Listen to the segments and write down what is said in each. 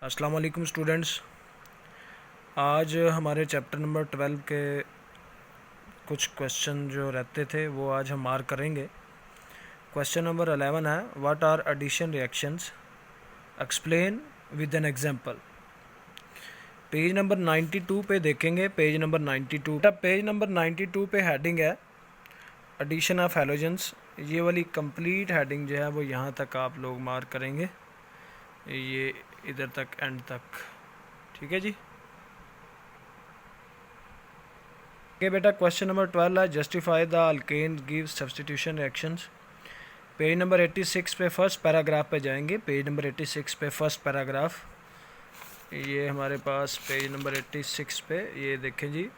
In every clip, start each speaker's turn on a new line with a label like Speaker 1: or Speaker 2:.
Speaker 1: अस्सलाम वालेकुम स्टूडेंट्स। आज हमारे चैप्टर नंबर 12 के कुछ क्वेश्चन जो रहते थे वो आज हम मार्क करेंगे। क्वेश्चन नंबर 11 है, what are addition reactions, explain with an example. Page number 92 पे देखेंगे। पेज नंबर 92 पेज नंबर 92 पे हेडिंग है एडिशन ऑफ हैलोजेंस। ये वाली कंप्लीट हेडिंग जो है वो यहाँ तक आप लोग मार्क करेंगे, ये इधर तक एंड तक। ठीक है जी। ओके बेटा, क्वेश्चन नंबर 12 है, justify the alkane give substitution reactions. Page number 86 पे फर्स्ट पैराग्राफ पे जाएंगे। पेज नंबर 86 पे फर्स्ट पैराग्राफ, ये हमारे पास पेज नंबर 86 पे ये देखें जी।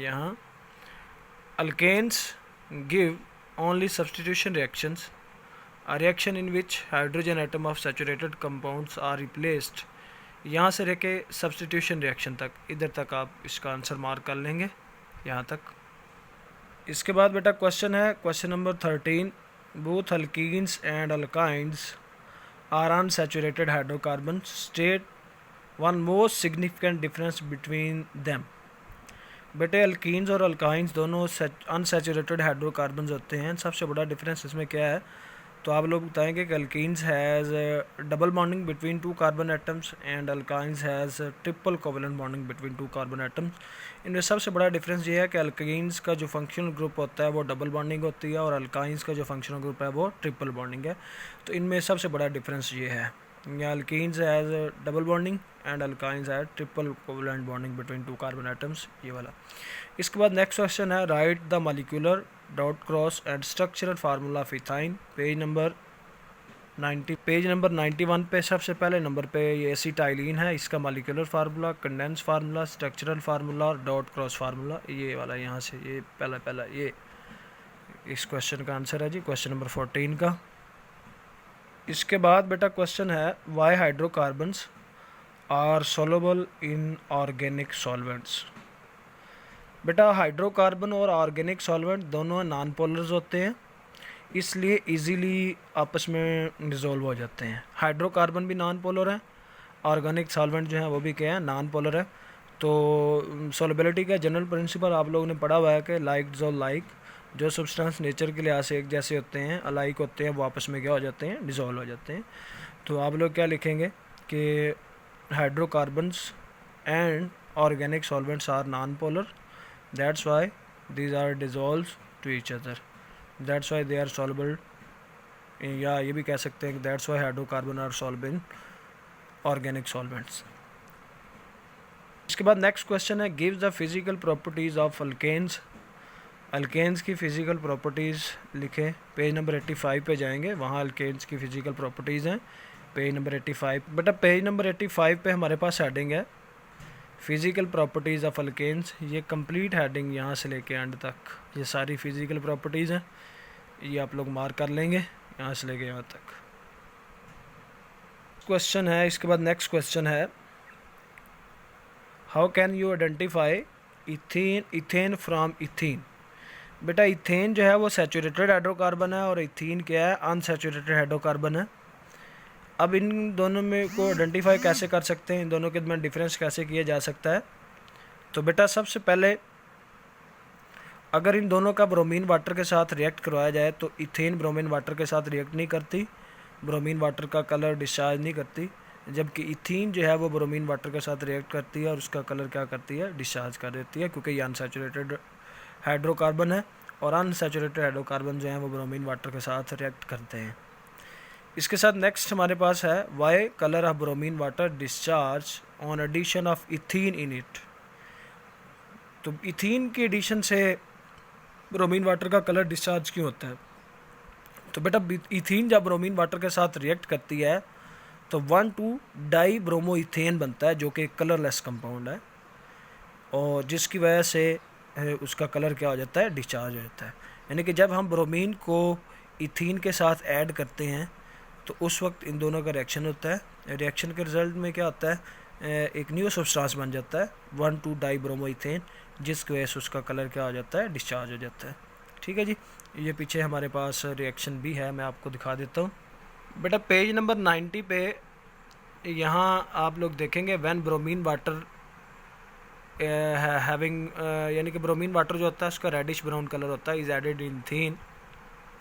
Speaker 1: यहाँ alkanes give only substitution reactions, a reaction in which hydrogen atom of saturated compounds are replaced। यहाँ से लेके सब्स्टिट्यूशन रिएक्शन तक, इधर तक आप इसका आंसर मार्क कर लेंगे, यहाँ तक। इसके बाद बेटा क्वेश्चन है, question number 13, both alkenes and alkynes are unsaturated hydrocarbon, state one most significant difference between them. बेटे अल्कीन्स और अल्काइंस दोनों अनसैचुरेटेड हाइड्रोकार्बन होते हैं। सबसे बड़ा डिफरेंस इसमें क्या है तो आप लोग बताएंगे कि alkenes has double bonding between two carbon atoms and alkynes has triple covalent bonding between two carbon atoms. इनमें सबसे बड़ा डिफरेंस ये है कि अल्कीन्स का जो फंक्शनल ग्रुप होता है वो डबल बॉन्डिंग होती है और अल्काइंस का जो फंक्शनल ग्रुप है वो ट्रिपल बॉन्डिंग है। तो इनमें सबसे बड़ा डिफरेंस ये है, या alkenes has double bonding and alkynes has triple covalent bonding between two carbon atoms, ये वाला। इसके बाद नेक्स्ट क्वेश्चन है, right the molecular dot cross and structural formula of ethyne. Page number 91 पे सबसे पहले नंबर पे ये एसिटाइलिन है, इसका molecular formula, condense formula, structural formula और डॉट क्रॉस फार्मूला, ये वाला यहाँ से ये पहला ये इस क्वेश्चन का आंसर है जी, क्वेश्चन नंबर 14 का। इसके बाद बेटा क्वेश्चन है, why hydrocarbons are soluble in organic solvents. बेटा हाइड्रोकार्बन और ऑर्गेनिक सॉल्वेंट दोनों नॉन पोलर्स होते हैं, इसलिए इजीली आपस में डिज़ोल्व हो जाते हैं। हाइड्रोकार्बन भी नॉन पोलर है, ऑर्गेनिक सॉल्वेंट जो है वो भी क्या है, नॉन पोलर है। तो सोलबिलिटी का जनरल प्रिंसिपल आप लोगों ने पढ़ा हुआ है कि लाइक डिज़ोल्व लाइक, जो सब्सटेंस नेचर के लिहाज से एक जैसे होते हैं, अलाइक होते हैं, वो आपस में क्या हो जाते हैं, डिज़ोल्व हो जाते हैं। तो आप लोग क्या लिखेंगे कि hydrocarbons and organic solvents are non polar, that's why these are dissolved to each other, that's why they are soluble, या ये भी कह सकते हैं कि that's why hydrocarbon are soluble in organic solvents। इसके बाद नेक्स्ट क्वेश्चन है, give the physical properties of alkanes. Alkanes की फिजिकल प्रॉपर्टीज़ लिखें। पेज नंबर 85 पे जाएंगे, वहाँ अल्केन्स की फिजिकल प्रॉपर्टीज़ हैं, पेज नंबर 85। बेटा पेज नंबर 85 पे हमारे पास हेडिंग है फिज़िकल प्रॉपर्टीज़ ऑफ अल्केन्स। ये कंप्लीट हेडिंग यहाँ से लेके एंड तक ये सारी फिज़िकल प्रॉपर्टीज़ हैं, ये आप लोग मार्क कर लेंगे यहाँ से लेके यहाँ तक। क्वेश्चन है, इसके बाद नेक्स्ट क्वेश्चन है, how can you identify ethane from ethene. बेटा इथेन जो है वो सैचुरेटेड हाइड्रोकार्बन है और इथीन क्या है, अनसैचुरेटेड हाइड्रोकार्बन है। अब इन दोनों में को आइडेंटिफाई कैसे कर सकते हैं, इन दोनों के दरमियान डिफरेंस कैसे किया जा सकता है। तो बेटा सबसे पहले अगर इन दोनों का ब्रोमीन वाटर के साथ रिएक्ट करवाया जाए तो इथेन ब्रोमीन वाटर के साथ रिएक्ट नहीं करती, ब्रोमीन वाटर का कलर डिस्चार्ज नहीं करती, जबकि इथीन जो है वो ब्रोमीन वाटर के साथ रिएक्ट करती है और उसका कलर क्या करती है, डिस्चार्ज कर देती है, क्योंकि ये अनसैचुरेटेड हाइड्रोकार्बन है और अनसैचुरेटेड हाइड्रोकार्बन जो है वो ब्रोमीन वाटर के साथ रिएक्ट करते हैं। इसके साथ नेक्स्ट हमारे पास है, why colour of bromine water discharge on addition of ethene in it. तो इथीन की एडिशन से ब्रोमीन वाटर का कलर डिस्चार्ज क्यों होता है। तो बेटा इथीन जब ब्रोमीन वाटर के साथ रिएक्ट करती है तो 1,2 डाई ब्रोमो इथेन बनता है, जो कि कलरलेस कंपाउंड है, और जिसकी वजह से उसका कलर क्या हो जाता है, डिस्चार्ज हो जाता है। यानी कि जब हम ब्रोमीन को इथीन के साथ ऐड करते हैं तो उस वक्त इन दोनों का रिएक्शन होता है। रिएक्शन के रिजल्ट में क्या होता है, एक न्यू सब्सटेंस बन जाता है 1,2 डाई ब्रोमो इथेन, जिसकी वजह से उसका कलर क्या हो जाता है, डिस्चार्ज हो जाता है। ठीक है जी। ये पीछे हमारे पास रिएक्शन भी है, मैं आपको दिखा देता हूँ। बेटा पेज नंबर 90 पे यहाँ आप लोग देखेंगे व्हेन ब्रोमीन वाटर हैविंग, यानी कि ब्रोमीन वाटर जो होता है उसका रेडिश ब्राउन कलर होता है, इज़ एडेड इन थीन,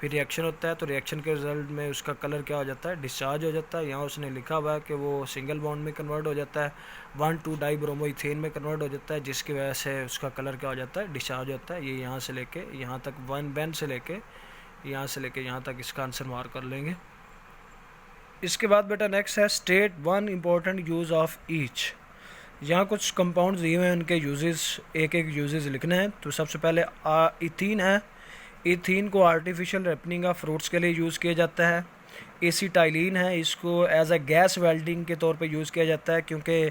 Speaker 1: फिर रिएक्शन होता है तो रिएक्शन के रिजल्ट में उसका कलर क्या हो जाता है, डिस्चार्ज हो जाता है। यहाँ उसने लिखा हुआ है कि वो सिंगल बॉन्ड में कन्वर्ट हो जाता है, 1,2 डाइब्रोमोइथेन में कन्वर्ट हो जाता है, जिसकी वजह से उसका कलर क्या हो जाता है, डिस्चार्ज होता है। ये यहाँ से लेके यहाँ तक वन से लेके यहाँ तक इसका आंसर मार्क कर लेंगे। इसके बाद बेटा नेक्स्ट है state one important use of each. यहाँ कुछ कंपाउंड्स दिए हुए हैं, उनके यूजेस, एक एक यूजेस लिखने हैं। तो सबसे पहले इथीन है। इथीन को आर्टिफिशियल रेपनिंग ऑफ फ्रूट्स के लिए यूज़ किया जाता है। एसीटाइलिन है, इसको एज अ गैस वेल्डिंग के तौर पे यूज़ किया जाता है, क्योंकि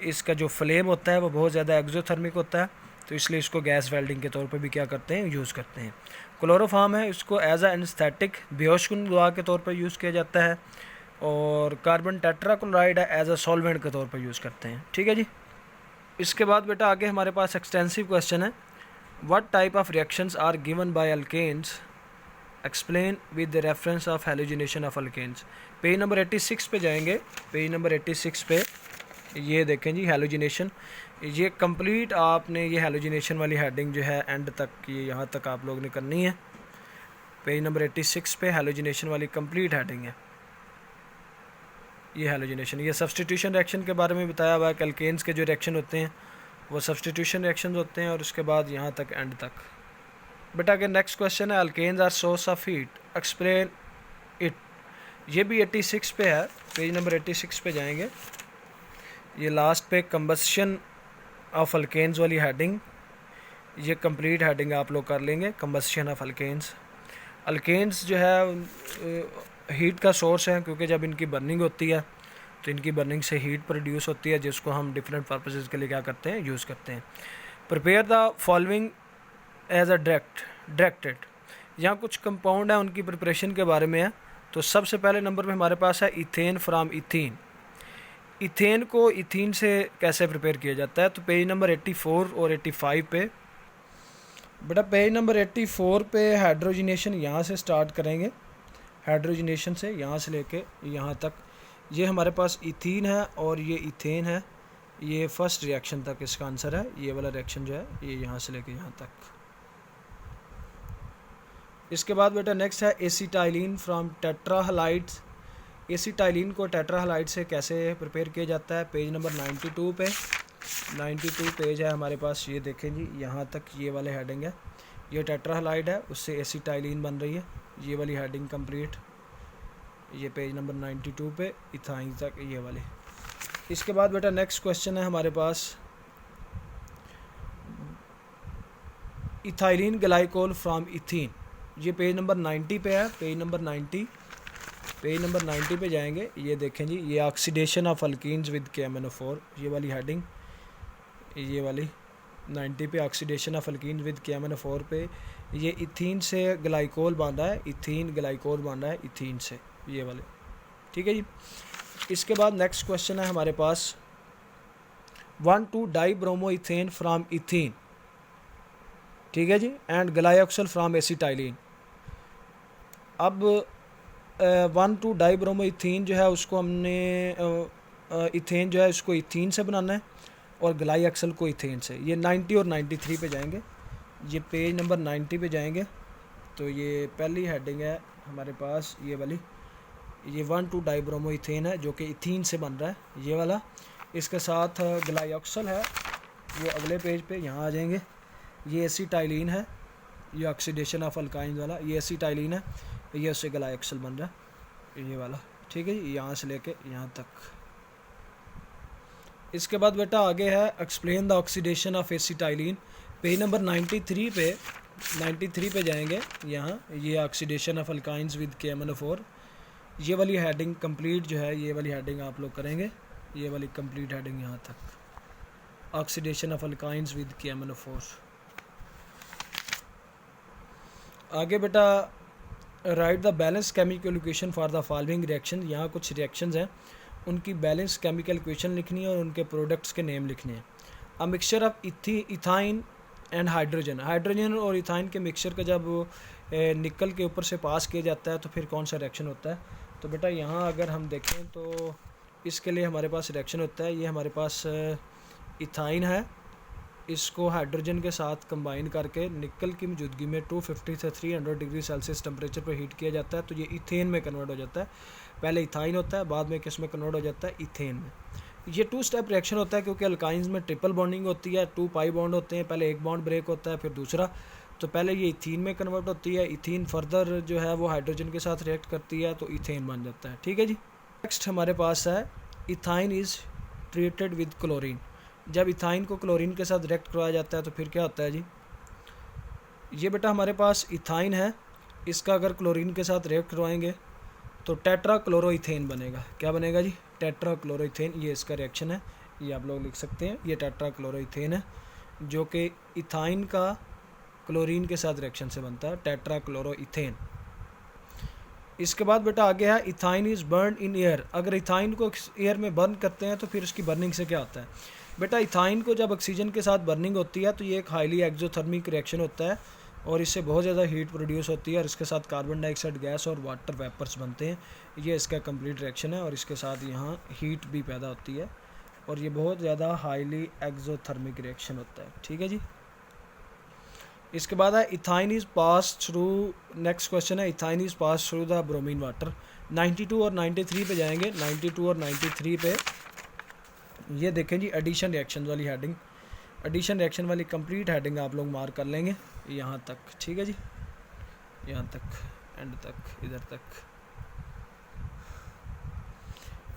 Speaker 1: इसका जो फ्लेम होता है वो बहुत ज़्यादा एक्जोथर्मिक होता है, तो इसलिए इसको गैस वेल्डिंग के तौर पे भी क्या करते हैं, यूज़ करते हैं। क्लोरोफार्म है, इसको एज अ एनेस्थेटिक बेहोशकुन दवा के तौर पर यूज़ किया जाता है। और कार्बन टेट्राक्लोराइड है, एज अ सॉल्वेंट के तौर पर यूज़ करते हैं। ठीक है जी। इसके बाद बेटा आगे हमारे पास एक्सटेंसिव क्वेश्चन है, what type of reactions are given by alkanes, explain with the reference of halogenation of alkanes. Page number 86 पे जाएंगे। पेज नंबर 86 पे ये देखें जी, हेलोजिनेशन। ये कंप्लीट आपने ये हेलोजिनेशन वाली हेडिंग जो है एंड तक, ये यहाँ तक आप लोग ने करनी है। पेज नंबर 86 पे हेलोजिनेशन वाली कंप्लीट हेडिंग है। ये हेलोजिनेशन, ये सब्स्टिट्यूशन रिएक्शन के बारे में बताया हुआ है कि अल्केन्स के जो रिएक्शन होते हैं वो सब्स्टिट्यूशन रिएक्शन होते हैं, और उसके बाद यहाँ तक एंड तक। बेटा के नेक्स्ट क्वेश्चन है, alkanes are source of heat, explain it. ये भी 86 पे है। पेज नंबर 86 पे जाएंगे। ये लास्ट पे कंबस्शन ऑफ अल्केन्स वाली हेडिंग, ये कंप्लीट हेडिंग आप लोग कर लेंगे, कंबस्शन ऑफ अल्केन्स। अल्केन्स जो है हीट का सोर्स है, क्योंकि जब इनकी बर्निंग होती है तो इनकी बर्निंग से हीट प्रोड्यूस होती है, जिसको हम डिफरेंट पर्पसेस के लिए क्या करते हैं, यूज़ करते हैं। Prepare the following as a directed. यहाँ कुछ कंपाउंड है, उनकी प्रिपरेशन के बारे में है। तो सबसे पहले नंबर पे हमारे पास है इथेन फ्राम इथीन। इथेन को इथीन से कैसे प्रिपेयर किया जाता है, तो पेज नंबर 84 और 85 पे। बेटा पेज नंबर 84 पे हाइड्रोजिनेशन यहाँ से स्टार्ट करेंगे, हाइड्रोजिनेशन से यहाँ से लेके यहाँ तक। ये हमारे पास इथीन है और ये इथेन है, ये फर्स्ट रिएक्शन तक इसका आंसर है। ये वाला रिएक्शन जो है ये यहाँ से लेके यहाँ तक। इसके बाद बेटा नेक्स्ट है एसीटाइलिन फ्रॉम टेट्राहलाइड्स। एसीटाइलिन को टेट्राहलाइड से कैसे प्रिपेयर किया जाता है, पेज नंबर 92 पे। 92 पेज है हमारे पास, ये देखें जी, यहाँ तक ये वाले हेडिंग है। ये टेट्राहलाइड है, उससे एसीटाइलिन बन रही है, ये वाली हेडिंग कंप्लीट। ये पेज नंबर 92 पे इथाइन तक ये वाले। इसके बाद बेटा नेक्स्ट क्वेश्चन है हमारे पास, इथाइलिन ग्लाइकोल फ्रॉम इथीन। ये पेज नंबर 90 पे है। पेज नंबर 90 पे जाएंगे। ये देखें जी, ये oxidation of alkenes with KMnO4, ये वाली हेडिंग, ये वाली 90 पे oxidation of alkenes with KMnO4 पे। ये इथीन से ग्लाइकोल बांधा है, इथीन ग्लाइकोल बांधा है इथीन से, ये वाले। ठीक है जी। इसके बाद नेक्स्ट क्वेश्चन है हमारे पास, 1,2 डाइब्रोमोइथेन फ्रॉम इथीन। ठीक है जी, एंड ग्लाइऑक्सल फ्रॉम एसीटाइलिन। अब 1,2 डाइब्रोमोइथेन जो है उसको हमने इथेन जो है उसको इथीन से बनाना है, और ग्लाइऑक्सल को इथेन से। ये 90 और 93 पे जाएंगे। ये पेज नंबर 90 पे जाएंगे। तो ये पहली हेडिंग है हमारे पास, ये वाली, ये 1,2 डाइब्रोमोइथेन है जो कि इथीन से बन रहा है, ये वाला। इसके साथ ग्लाइऑक्सल है, वो अगले पेज पे यहाँ आ जाएंगे। ये एसीटाइलिन है, ये ऑक्सीडेशन ऑफ अल्काइन वाला, ये एसीटाइलिन है, ये उससे ग्लाइऑक्सल बन रहा है, ये वाला। ठीक है जी, यहाँ से लेके यहाँ तक। इसके बाद बेटा आगे है explain the oxidation of acetylene. Page number 93 पे जाएंगे। यहाँ ये oxidation of alkynes with KMnO4, ये वाली हेडिंग कंप्लीट जो है, ये वाली हेडिंग आप लोग करेंगे, ये वाली कंप्लीट हेडिंग यहाँ तक, oxidation of alkynes with KMnO4। आगे बेटा right the balance chemical equation for the following reaction. यहाँ कुछ रिएक्शंस हैं, उनकी बैलेंस केमिकल इक्वेशन लिखनी है और उनके प्रोडक्ट्स के नेम लिखने हैं। A mixture of ethyne and hydrogen. Hydrogen और इथाइन के मिक्सचर का जब निकल के ऊपर से पास किया जाता है तो फिर कौन सा रिएक्शन होता है। तो बेटा यहाँ अगर हम देखें तो इसके लिए हमारे पास रिएक्शन होता है, ये हमारे पास इथाइन है, इसको हाइड्रोजन के साथ कंबाइन करके निकल की मौजूदगी में 250 से 300 डिग्री सेल्सियस टेम्परेचर पर हीट किया जाता है, तो ये इथेन में कन्वर्ट हो जाता है। पहले इथाइन होता है, बाद में किस में कन्वर्ट हो जाता है, इथेन में। ये 2 स्टेप रिएक्शन होता है क्योंकि अल्काइंस में ट्रिपल बॉन्डिंग होती है, 2 पाई बॉन्ड होते हैं, पहले एक बॉन्ड ब्रेक होता है फिर दूसरा, तो पहले ये इथीन में कन्वर्ट होती है, इथीन फर्दर जो है वो हाइड्रोजन के साथ रिएक्ट करती है तो इथेन बन जाता है। ठीक है जी। नेक्स्ट हमारे पास है ethyne is treated with chlorine. जब इथाइन को क्लोरीन के साथ रिएक्ट करवाया जाता है तो फिर क्या होता है जी, ये बेटा हमारे पास इथाइन है, इसका अगर क्लोरीन के साथ रिएक्ट करवाएंगे तो टेट्रा क्लोरोइथेन बनेगा। क्या बनेगा जी, टेट्रा क्लोरोइथेन। ये इसका रिएक्शन है, ये आप लोग लिख सकते हैं, ये टेट्रा क्लोरोइथेन है जो कि इथाइन का क्लोरीन के साथ रिएक्शन से बनता है, टेट्रा क्लोरोइथेन। इसके बाद बेटा आगे है ethyne is burn in air. अगर इथाइन को एयर में बर्न करते हैं तो फिर उसकी बर्निंग से क्या होता है बेटा, इथाइन को जब ऑक्सीजन के साथ बर्निंग होती है तो ये एक हाईली एक्सोथर्मिक रिएक्शन होता है और इससे बहुत ज़्यादा हीट प्रोड्यूस होती है और इसके साथ कार्बन डाइऑक्साइड गैस और वाटर वेपर्स बनते हैं। ये इसका कंप्लीट रिएक्शन है और इसके साथ यहाँ हीट भी पैदा होती है और ये बहुत ज़्यादा हाईली एक्सोथर्मिक रिएक्शन होता है। ठीक है जी। इसके बाद है ethyne is pass through, next question है ethyne is pass through the bromine water. 92 और 93 पे जाएंगे, 92 और 93 पे ये देखें जी एडिशन रिएक्शन वाली हेडिंग, एडिशन रिएक्शन वाली कंप्लीट हेडिंग आप लोग मार्क कर लेंगे यहाँ तक। ठीक है जी, यहाँ तक, एंड तक, इधर तक।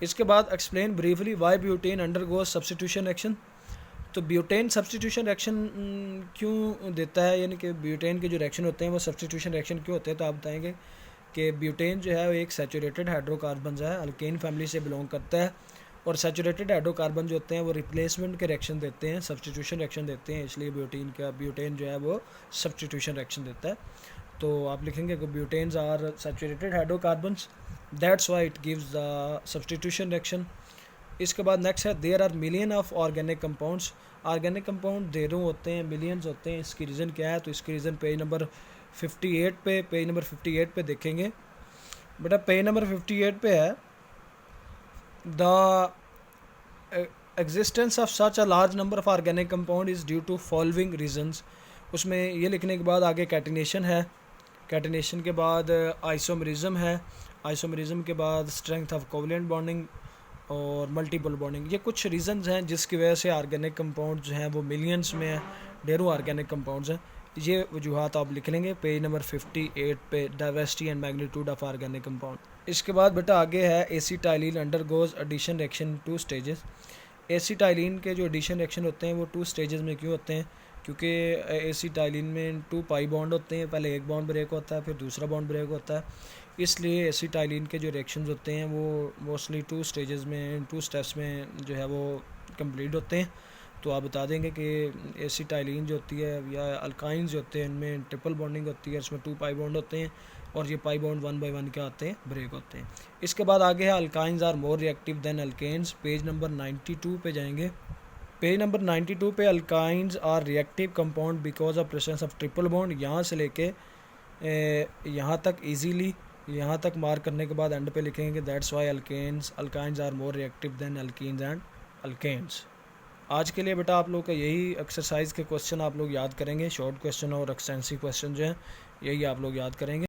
Speaker 1: इसके बाद explain briefly why butane undergoes substitution reaction. तो ब्यूटेन सब्स्टिट्यूशन रिएक्शन क्यों देता है, यानी कि ब्यूटेन के जो रिएक्शन होते हैं वो सब्स्टिट्यूशन रिएक्शन क्यों होते हैं, तो आप बताएंगे कि ब्यूटेन जो है वो एक सैचुरेटेड हाइड्रोकार्बन है, अल्केन फैमिली से बिलोंग करता है और सैचुरेटेड हाइड्रोकार्बन जो होते हैं वो रिप्लेसमेंट के रिएक्शन देते हैं, सब्स्टिट्यूशन रिएक्शन देते हैं, इसलिए ब्यूटेन जो है वो सब्स्टिट्यूशन रिएक्शन देता है। तो आप लिखेंगे कि butanes are saturated hydrocarbons, that's why it gives the substitution reaction. इसके बाद नेक्स्ट है there are million of organic compounds. Organic compound ढेरों होते हैं, मिलियंस होते हैं। इसकी रीज़न क्या है, तो इसकी रीज़न पेज नंबर 58 पे देखेंगे। बेटा पेज नंबर 58 पे है the existence of such a large number of organic compound is due to following reasons. उसमें ये लिखने के बाद आगे कैटिनेशन है, कैटिनेशन के बाद आइसोमरिज्म है, आइसोमरिज्म के बाद स्ट्रेंथ ऑफ कोवलेंट बॉन्डिंग और मल्टीपल बॉन्डिंग। ये कुछ रीजंस हैं जिसकी वजह से ऑर्गेनिक कंपाउंड जो हैं वो मिलियंस में हैं, ढेरों ऑर्गेनिक कंपाउंड्स हैं। ये वजूहात आप लिख लेंगे पेज नंबर 58 पे, diversity and magnitude of organic compound. इसके बाद बेटा आगे है acetylene undergoes addition reaction 2 stages. Acetylene के जो एडिशन रिएक्शन होते हैं वो 2 स्टेजेस में क्यों होते हैं, क्योंकि एसिटाइलिन में 2 पाई बॉन्ड होते हैं, पहले एक बॉन्ड ब्रेक होता है फिर दूसरा बॉन्ड ब्रेक होता है, इसलिए एसिटाइलिन के जो रिएक्शंस होते हैं वो मोस्टली 2 स्टेजेस में, 2 स्टेप्स में जो है वो कंप्लीट होते हैं। तो आप बता देंगे कि एसिटाइलिन जो होती है या अल्काइंस जो होते हैं इनमें ट्रिपल बॉन्डिंग होती है, इसमें 2 पाई बॉन्ड होते हैं और ये पाई बॉन्ड 1 बाय 1 क्या होते हैं, ब्रेक होते हैं। इसके बाद आगे है alkynes are more reactive than alkanes. Page number 92 पे जाएंगे। पेज नंबर 92 पे alkynes are reactive compound because of presence of triple bond. यहाँ से लेके यहाँ तक ईजीली यहाँ तक मार्क करने के बाद एंड पे लिखेंगे that's why alkynes are more reactive than alkenes and alkanes. आज के लिए बेटा आप लोग का यही एक्सरसाइज के क्वेश्चन आप लोग याद करेंगे, शॉर्ट क्वेश्चन और एक्सटेंसिव क्वेश्चन जो हैं यही आप लोग याद करेंगे।